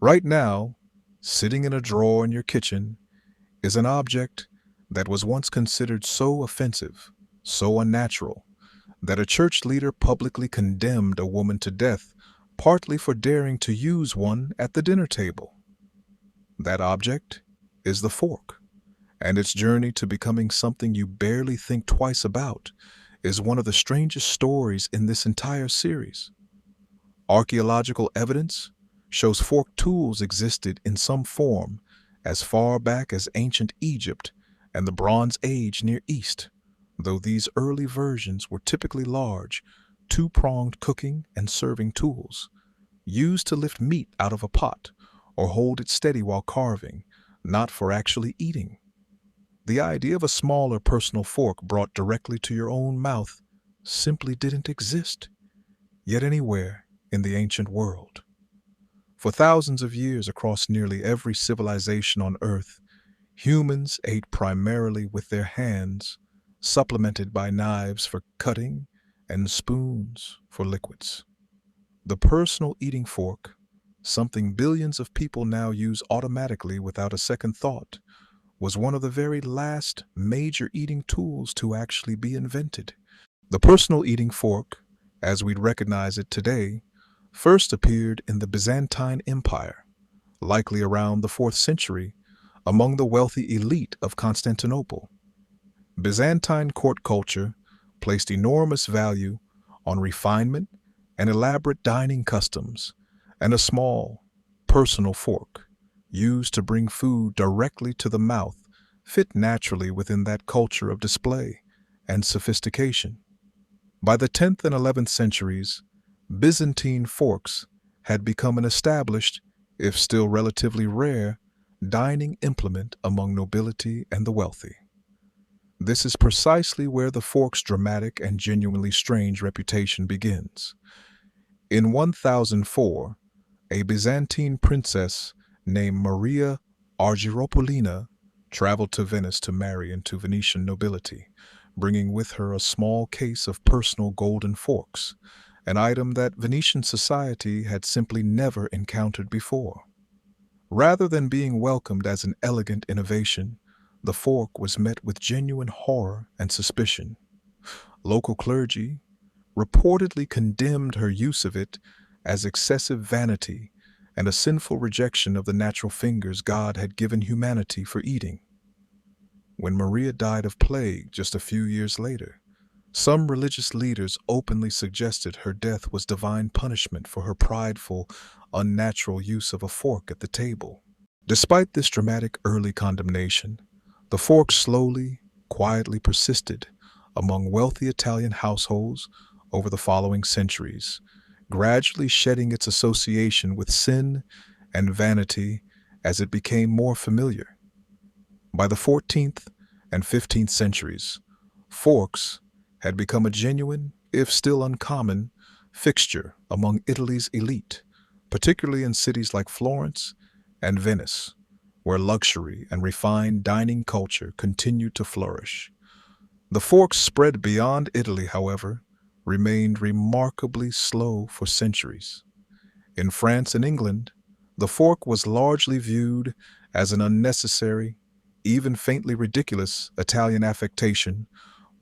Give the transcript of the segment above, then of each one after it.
Right now, sitting in a drawer in your kitchen is an object that was once considered so offensive, so unnatural, that a church leader publicly condemned a woman to death partly for daring to use one at the dinner table. That object is the fork, and its journey to becoming something you barely think twice about is one of the strangest stories in this entire series. Archaeological evidence shows fork tools existed in some form as far back as ancient Egypt and the Bronze Age Near East, though these early versions were typically large, two-pronged cooking and serving tools, used to lift meat out of a pot or hold it steady while carving, not for actually eating. The idea of a smaller personal fork brought directly to your own mouth simply didn't exist, yet anywhere in the ancient world. For thousands of years across nearly every civilization on Earth, humans ate primarily with their hands, supplemented by knives for cutting and spoons for liquids. The personal eating fork, something billions of people now use automatically without a second thought, was one of the very last major eating tools to actually be invented. The personal eating fork, as we'd recognize it today, first appeared in the Byzantine Empire, likely around the 4th century, among the wealthy elite of Constantinople. Byzantine court culture placed enormous value on refinement and elaborate dining customs, and a small, personal fork, used to bring food directly to the mouth, fit naturally within that culture of display and sophistication. By the 10th and 11th centuries, Byzantine forks had become an established, if still relatively rare, dining implement among nobility and the wealthy. This is precisely where the fork's dramatic and genuinely strange reputation begins. In 1004, a Byzantine princess named Maria Argyropoulina traveled to Venice to marry into Venetian nobility, bringing with her a small case of personal golden forks, an item that Venetian society had simply never encountered before. Rather than being welcomed as an elegant innovation, the fork was met with genuine horror and suspicion. Local clergy reportedly condemned her use of it as excessive vanity and a sinful rejection of the natural fingers God had given humanity for eating. When Maria died of plague just a few years later, some religious leaders openly suggested her death was divine punishment for her prideful, unnatural use of a fork at the table. Despite this dramatic early condemnation, the fork slowly, quietly persisted among wealthy Italian households over the following centuries, gradually shedding its association with sin and vanity as it became more familiar. By the 14th and 15th centuries, forks had become a genuine, if still uncommon, fixture among Italy's elite, particularly in cities like Florence and Venice, where luxury and refined dining culture continued to flourish. The fork's spread beyond Italy, however, remained remarkably slow for centuries. In France and England, the fork was largely viewed as an unnecessary, even faintly ridiculous Italian affectation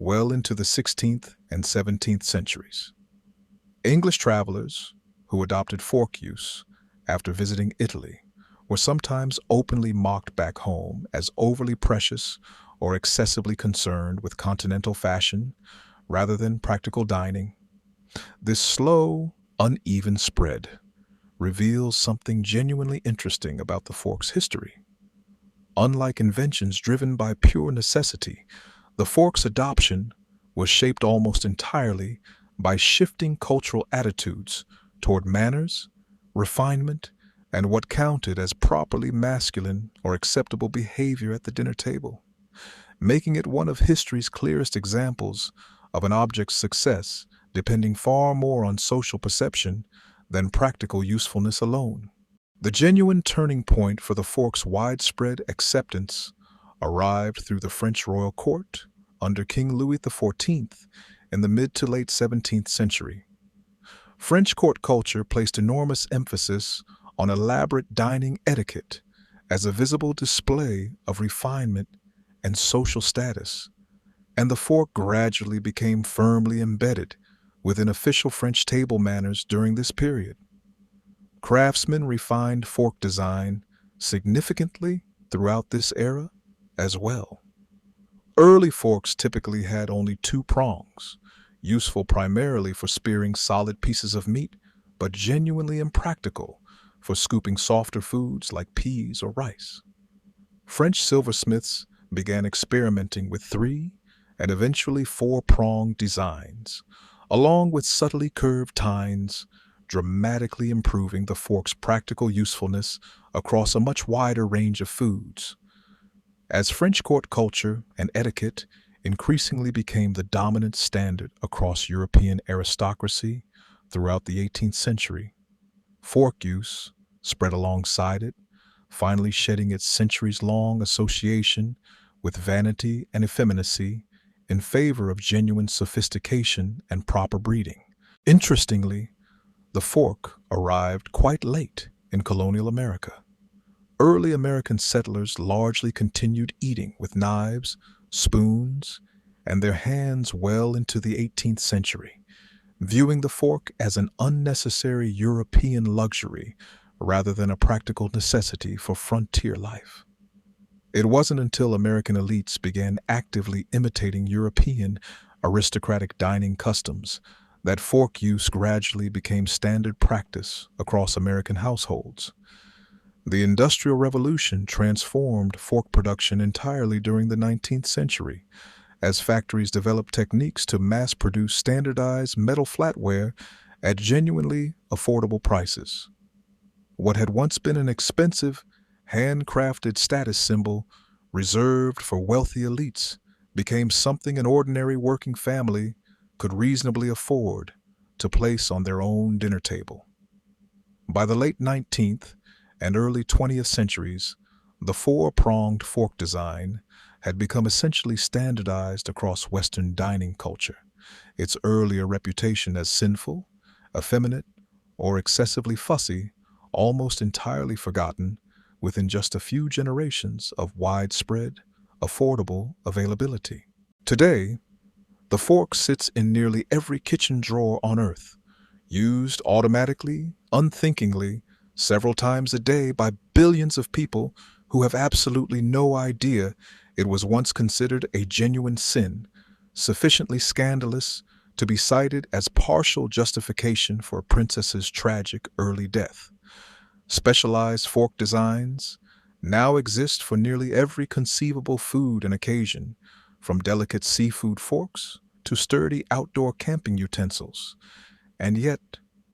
well into the 16th and 17th centuries. English travelers who adopted fork use after visiting Italy were sometimes openly mocked back home as overly precious or excessively concerned with continental fashion rather than practical dining. This slow, uneven spread reveals something genuinely interesting about the fork's history. Unlike inventions driven by pure necessity, the fork's adoption was shaped almost entirely by shifting cultural attitudes toward manners, refinement, and what counted as properly masculine or acceptable behavior at the dinner table, making it one of history's clearest examples of an object's success depending far more on social perception than practical usefulness alone. The genuine turning point for the fork's widespread acceptance arrived through the French royal court under King Louis XIV in the mid to late 17th century. French court culture placed enormous emphasis on elaborate dining etiquette as a visible display of refinement and social status, and the fork gradually became firmly embedded within official French table manners during this period. Craftsmen refined fork design significantly throughout this era as well. Early forks typically had only two prongs, useful primarily for spearing solid pieces of meat, but genuinely impractical for scooping softer foods like peas or rice. French silversmiths began experimenting with three and eventually four-pronged designs, along with subtly curved tines, dramatically improving the fork's practical usefulness across a much wider range of foods. As French court culture and etiquette increasingly became the dominant standard across European aristocracy throughout the 18th century, fork use spread alongside it, finally shedding its centuries-long association with vanity and effeminacy in favor of genuine sophistication and proper breeding. Interestingly, the fork arrived quite late in colonial America. Early American settlers largely continued eating with knives, spoons, and their hands well into the 18th century, viewing the fork as an unnecessary European luxury rather than a practical necessity for frontier life. It wasn't until American elites began actively imitating European aristocratic dining customs that fork use gradually became standard practice across American households. The Industrial Revolution transformed fork production entirely during the 19th century, as factories developed techniques to mass-produce standardized metal flatware at genuinely affordable prices. What had once been an expensive, handcrafted status symbol reserved for wealthy elites became something an ordinary working family could reasonably afford to place on their own dinner table. By the late 19th and early 20th centuries, the four-pronged fork design had become essentially standardized across Western dining culture, its earlier reputation as sinful, effeminate, or excessively fussy almost entirely forgotten within just a few generations of widespread, affordable availability. Today, the fork sits in nearly every kitchen drawer on Earth, used automatically, unthinkingly, several times a day by billions of people who have absolutely no idea it was once considered a genuine sin, sufficiently scandalous to be cited as partial justification for a princess's tragic early death. Specialized fork designs now exist for nearly every conceivable food and occasion, from delicate seafood forks to sturdy outdoor camping utensils. And yet,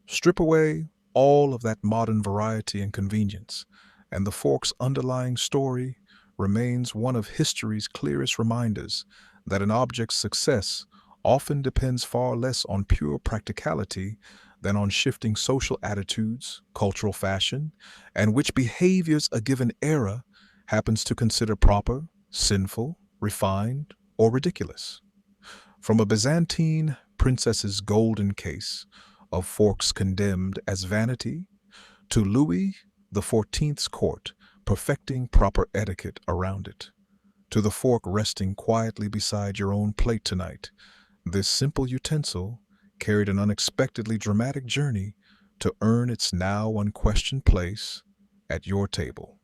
strip away all of that modern variety and convenience, and the fork's underlying story remains one of history's clearest reminders that an object's success often depends far less on pure practicality than on shifting social attitudes, cultural fashion, and which behaviors a given era happens to consider proper, sinful, refined, or ridiculous. From a Byzantine princess's golden case of forks condemned as vanity to Louis XIV's court perfecting proper etiquette around it, to the fork resting quietly beside your own plate tonight, this simple utensil carried an unexpectedly dramatic journey to earn its now unquestioned place at your table.